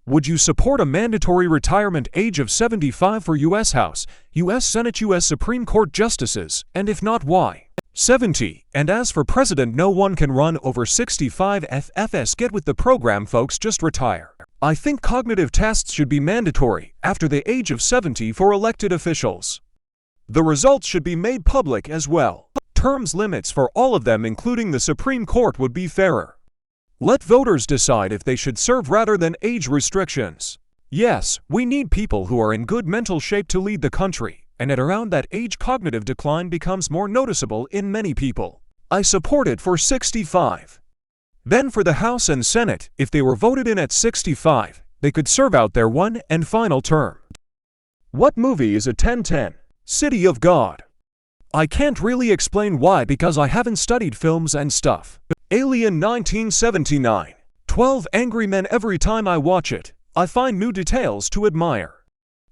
Would you support a mandatory retirement age of 75 for U.S. House, U.S. Senate, U.S. Supreme Court justices, and if not, why? 70. And as for president, no one can run over 65 FFS. Get with the program, folks, just retire. I think cognitive tests should be mandatory after the age of 70 for elected officials. The results should be made public as well. Terms limits for all of them, including the Supreme Court, would be fairer. Let voters decide if they should serve rather than age restrictions. Yes, we need people who are in good mental shape to lead the country, and at around that age cognitive decline becomes more noticeable in many people. I support it for 65. Then for the House and Senate, if they were voted in at 65, they could serve out their one and final term. What movie is a 10-10? City of God. I can't really explain why because I haven't studied films and stuff. Alien 1979. 12 Angry Men. Every time I watch it, I find new details to admire.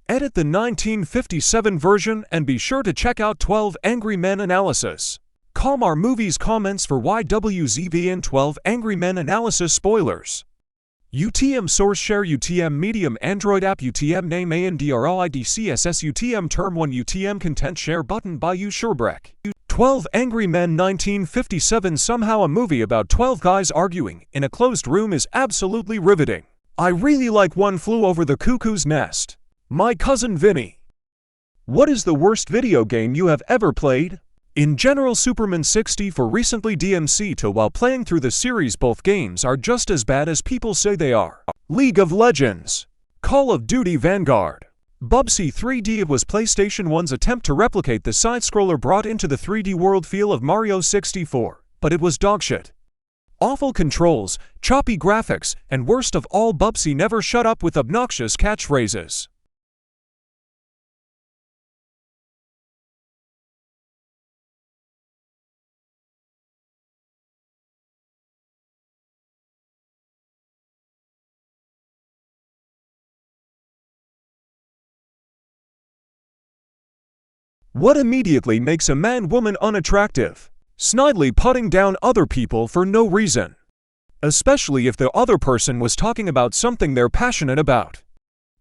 Edit the 1957 version and be sure to check out 12 Angry Men analysis. Our movies comments for YWZV and 12 Angry Men analysis spoilers. UTM source share UTM medium Android app UTM name ANDROIDCSS UTM term 1 UTM content share button by Sherbrek. 12 Angry Men 1957. Somehow a movie about 12 guys arguing in a closed room is absolutely riveting. I really like One Flew Over the Cuckoo's Nest. My cousin Vinny. What is the worst video game you have ever played? In general, Superman 60 for recently DMC to while playing through the series. Both games are just as bad as people say they are. League of Legends. Call of Duty Vanguard. Bubsy 3D. It was PlayStation 1's attempt to replicate the side-scroller brought into the 3D world feel of Mario 64, but it was dogshit. Awful controls, choppy graphics, and worst of all, Bubsy never shut up with obnoxious catchphrases. What immediately makes a man-woman unattractive? Snidely putting down other people for no reason. Especially if the other person was talking about something they're passionate about.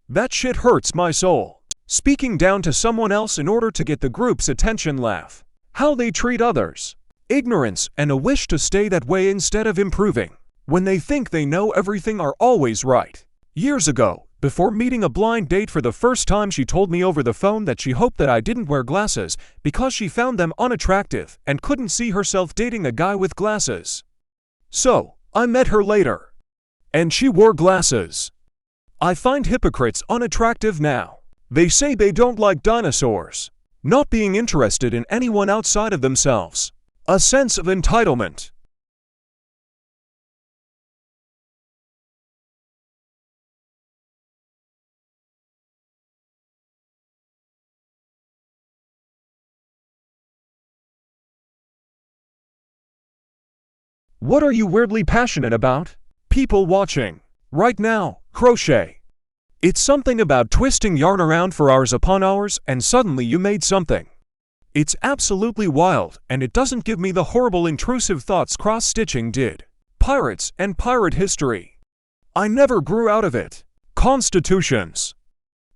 That shit hurts my soul. Speaking down to someone else in order to get the group's attention. Laugh. How they treat others. Ignorance and a wish to stay that way instead of improving. When they think they know everything are always right. Years ago, before meeting a blind date for the first time, she told me over the phone that she hoped that I didn't wear glasses because she found them unattractive and couldn't see herself dating a guy with glasses. So, I met her later. And she wore glasses. I find hypocrites unattractive now. They say they don't like dinosaurs. Not being interested in anyone outside of themselves. A sense of entitlement. What are you weirdly passionate about? People watching. Right now, crochet. It's something about twisting yarn around for hours upon hours and suddenly you made something. It's absolutely wild and it doesn't give me the horrible intrusive thoughts cross-stitching did. Pirates and pirate history. I never grew out of it. Constitutions.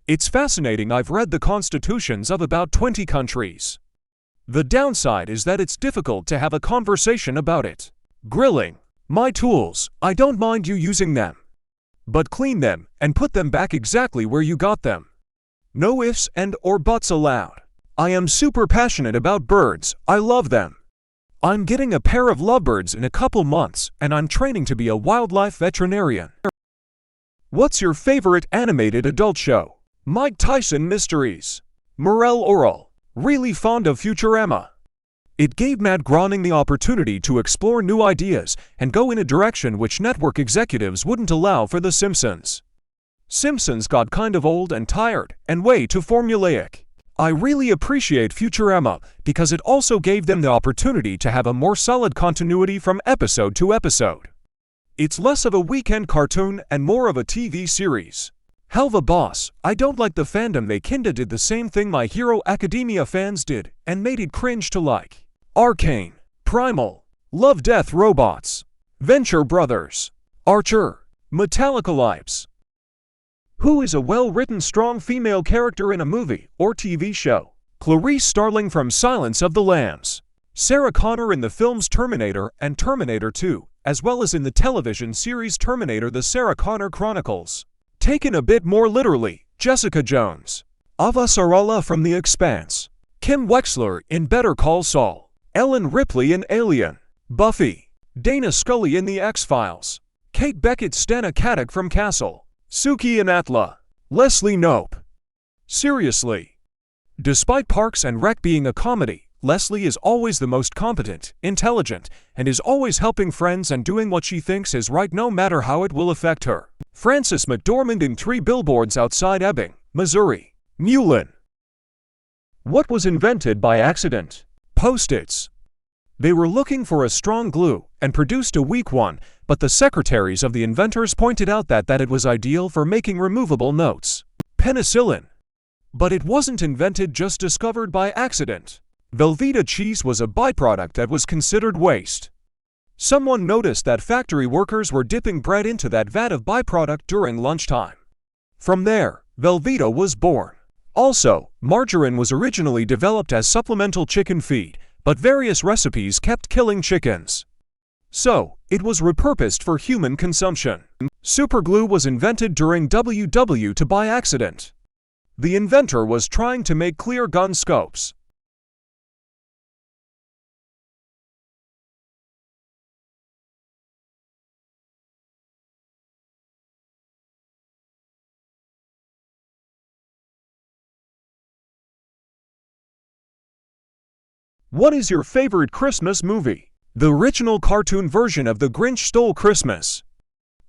It's fascinating. I've read the constitutions of about 20 countries. The downside is that it's difficult to have a conversation about it. Grilling. My tools, I don't mind you using them. But clean them and put them back exactly where you got them. No ifs and or buts allowed. I am super passionate about birds. I love them. I'm getting a pair of lovebirds in a couple months and I'm training to be a wildlife veterinarian. What's your favorite animated adult show? Mike Tyson Mysteries. Morel Oral. Really fond of Futurama. It gave Matt Groening the opportunity to explore new ideas and go in a direction which network executives wouldn't allow for The Simpsons. Simpsons got kind of old and tired and way too formulaic. I really appreciate Futurama because it also gave them the opportunity to have a more solid continuity from episode to episode. It's less of a weekend cartoon and more of a TV series. Helva Boss, I don't like the fandom. They kinda did the same thing My Hero Academia fans did and made it cringe to like. Arcane, Primal, Love Death Robots, Venture Brothers, Archer, Metallica Lives. Who is a well-written, strong female character in a movie or TV show? Clarice Starling from Silence of the Lambs. Sarah Connor in the films Terminator and Terminator 2, as well as in the television series Terminator: The Sarah Connor Chronicles. Taken a bit more literally, Jessica Jones. Avasarala from The Expanse. Kim Wexler in Better Call Saul. Ellen Ripley in Alien. Buffy. Dana Scully in The X-Files. Kate Beckett, Stana Katic from Castle. Suki in Atla. Leslie Knope. Seriously. Despite Parks and Rec being a comedy, Leslie is always the most competent, intelligent, and is always helping friends and doing what she thinks is right no matter how it will affect her. Frances McDormand in 3 Billboards Outside Ebbing, Missouri. Mullen. What was invented by accident? Post-its. They were looking for a strong glue and produced a weak one, but the secretaries of the inventors pointed out that it was ideal for making removable notes. Penicillin. But it wasn't invented, just discovered by accident. Velveeta cheese was a byproduct that was considered waste. Someone noticed that factory workers were dipping bread into that vat of byproduct during lunchtime. From there, Velveeta was born. Also, margarine was originally developed as supplemental chicken feed, but various recipes kept killing chickens. So, it was repurposed for human consumption. Superglue was invented during WW2 by accident. The inventor was trying to make clear gun scopes. What is your favorite Christmas movie? The original cartoon version of The Grinch Stole Christmas.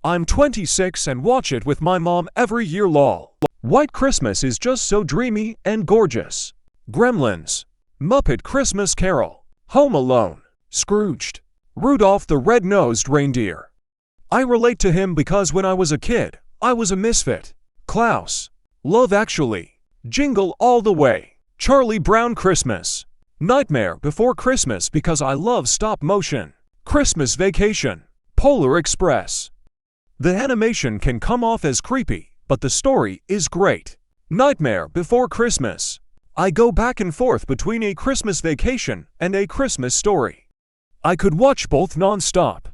I'm 26 and watch it with my mom every year lol. White Christmas is just so dreamy and gorgeous. Gremlins. Muppet Christmas Carol. Home Alone. Scrooged. Rudolph the Red-Nosed Reindeer. I relate to him because when I was a kid, I was a misfit. Klaus. Love Actually. Jingle All the Way. Charlie Brown Christmas. Nightmare Before Christmas because I love stop motion. Christmas Vacation. Polar Express. The animation can come off as creepy, but the story is great. Nightmare Before Christmas. I go back and forth between A Christmas Vacation and A Christmas Story. I could watch both non-stop.